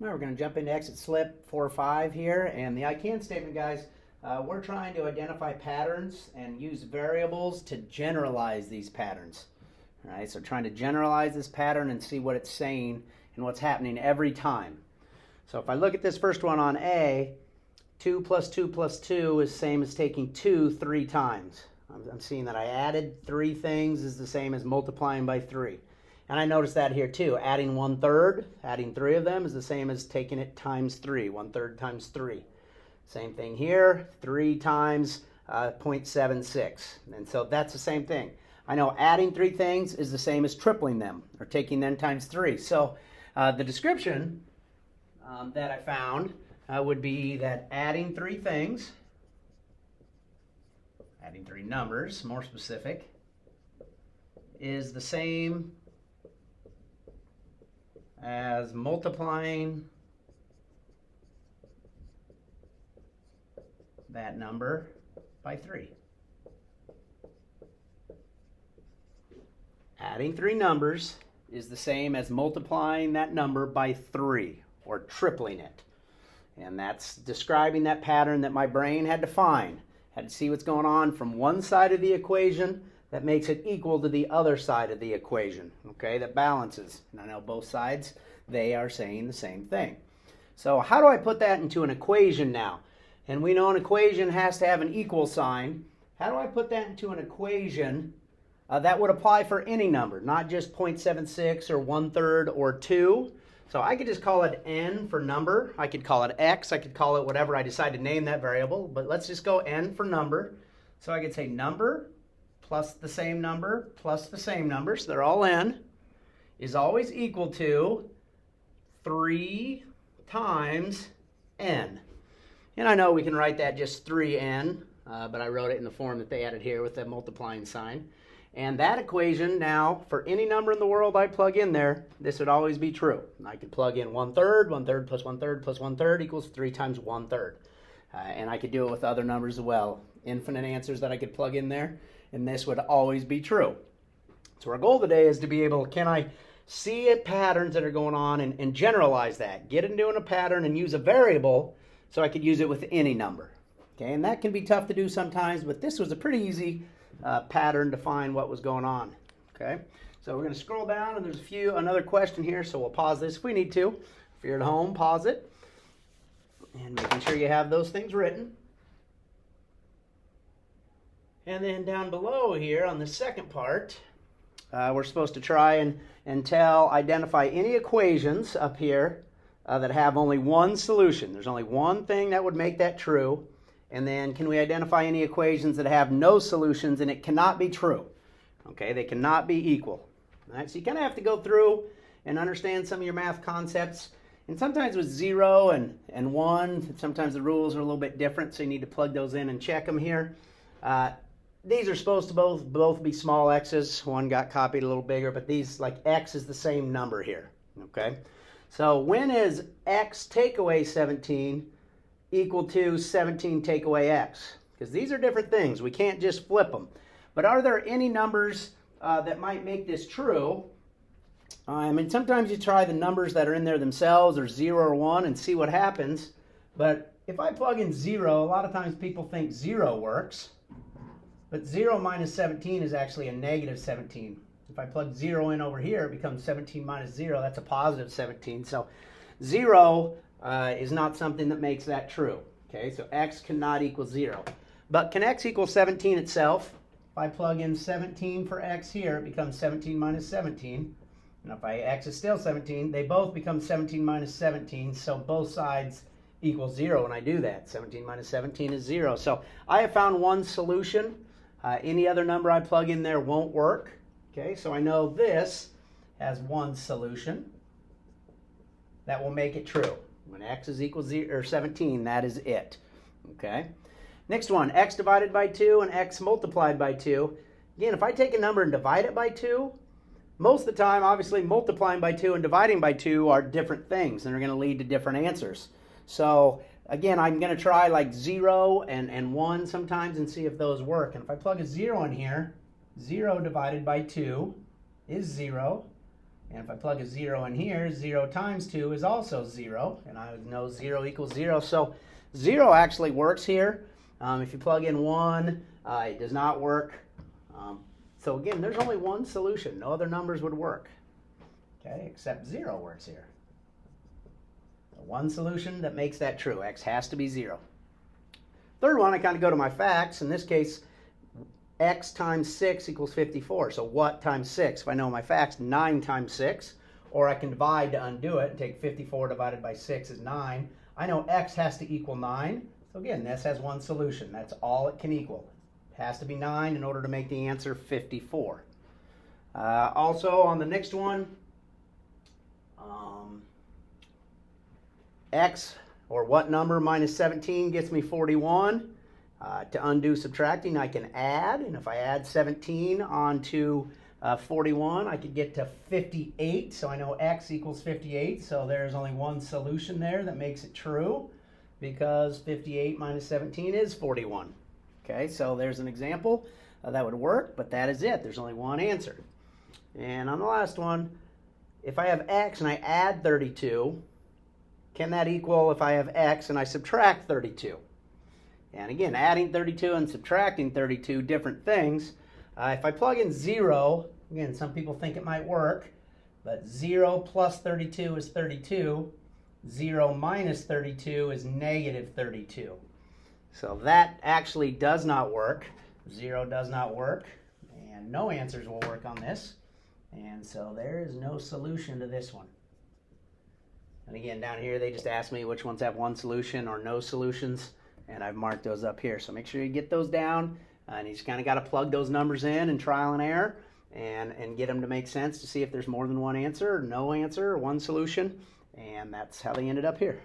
All right, we're going to jump into exit slip 4 or 5 here, and the I can statement, guys, we're trying to identify patterns and use variables to generalize these patterns. All right, so trying to generalize this pattern and see what it's saying and what's happening every time. So if I look at this first one on A, 2 plus 2 plus 2 is the same as taking 2 3 times. I'm seeing that I added 3 things is the same as multiplying by 3. And I noticed that here too. Adding 1/3, adding 3 of them is the same as taking it times 3, 1/3 times 3. Same thing here, 3 times 0.76. And so that's the same thing. I know adding 3 things is the same as tripling them, or taking them times 3. So the description that I found would be that adding 3 things, adding 3 numbers, more specific, is the same as multiplying that number by 3. Adding 3 numbers is the same as multiplying that number by 3, or tripling it. And that's describing that pattern that my brain had to find. Had to see what's going on from one side of the equation that makes it equal to the other side of the equation, okay, that balances. And I know both sides, they are saying the same thing. So how do I put that into an equation now? And we know an equation has to have an equal sign. How do I put that into an equation that would apply for any number, not just 0.76 or 1/3 or 2? So I could just call it n for number. I could call it x. I could call it whatever I decide to name that variable. But let's just go n for number. So I could say number plus the same number plus the same number, so they're all n, is always equal to 3 times n. And I know we can write that just 3n, but I wrote it in the form that they added here with the multiplying sign. And that equation now, for any number in the world I plug in there, this would always be true. I could plug in 1/3, 1/3 plus 1/3 plus 1/3 equals 3 times 1/3. And I could do it with other numbers as well. Infinite answers that I could plug in there, and this would always be true. So our goal today is to be able, can I see patterns that are going on and generalize that, get into a pattern and use a variable so I could use it with any number. Okay, and that can be tough to do sometimes, but this was a pretty easy pattern to find what was going on. Okay, so we're going to scroll down and there's another question here, so we'll pause this if we need to. If you're at home, pause it, and making sure you have those things written. And then down below here on the second part, we're supposed to try and identify any equations up here that have only one solution. There's only one thing that would make that true. And then can we identify any equations that have no solutions and it cannot be true? Okay, they cannot be equal. All right, so you kind of have to go through and understand some of your math concepts. And sometimes with 0 and 1, sometimes the rules are a little bit different, so you need to plug those in and check them here. These are supposed to both be small x's. One got copied a little bigger, but these, like x is the same number here. Okay, so when is x take away 17 equal to 17 take away x? Because these are different things. We can't just flip them. But are there any numbers that might make this true? I mean, sometimes you try the numbers that are in there themselves, or 0 or 1, and see what happens. But if I plug in 0, a lot of times people think 0 works. But 0 minus 17 is actually a negative 17. If I plug 0 in over here, it becomes 17 minus 0. That's a positive 17. So 0 is not something that makes that true. Okay, so x cannot equal 0. But can x equal 17 itself? If I plug in 17 for x here, it becomes 17 minus 17. And if x is still 17, they both become 17 minus 17. So both sides equal 0 when I do that. 17 minus 17 is 0. So I have found one solution. Any other number I plug in there won't work. Okay, so I know this has one solution that will make it true. When x is equal 0 or 17, that is it. Okay. Next one, x divided by 2 and x multiplied by 2. Again, if I take a number and divide it by 2, most of the time, obviously, multiplying by 2 and dividing by 2 are different things, and they're going to lead to different answers. So again, I'm going to try like 0 and 1 sometimes and see if those work. And if I plug a 0 in here, 0 divided by 2 is 0. And if I plug a 0 in here, 0 times 2 is also 0. And I know 0 equals 0. So 0 actually works here. If you plug in 1, it does not work. So again, there's only one solution. No other numbers would work. Okay, except 0 works here. The one solution that makes that true. X has to be 0. Third one, I kind of go to my facts. In this case, x times 6 equals 54. So what times 6? If I know my facts, 9 times 6. Or I can divide to undo it and take 54 divided by 6 is 9. I know x has to equal 9. So again, this has one solution. That's all it can equal. It has to be 9 in order to make the answer 54. Also, on the next one, x, or what number minus 17 gets me 41? To undo subtracting, I can add, and if I add 17 onto 41, I could get to 58, so I know x equals 58, so there's only one solution there that makes it true, because 58 minus 17 is 41. Okay, so there's an example that would work, but that is it. There's only one answer. And on the last one, if I have x and I add 32, can that equal if I have x and I subtract 32? And again, adding 32 and subtracting 32, different things. If I plug in 0, again, some people think it might work, but 0 plus 32 is 32. 0 minus 32 is negative 32. So that actually does not work. 0 does not work, and no answers will work on this. And so there is no solution to this one. And again, down here, they just asked me which ones have one solution or no solutions, and I've marked those up here. So make sure you get those down, and you just kind of got to plug those numbers in and trial and error and get them to make sense to see if there's more than one answer, or no answer, or one solution, and that's how they ended up here.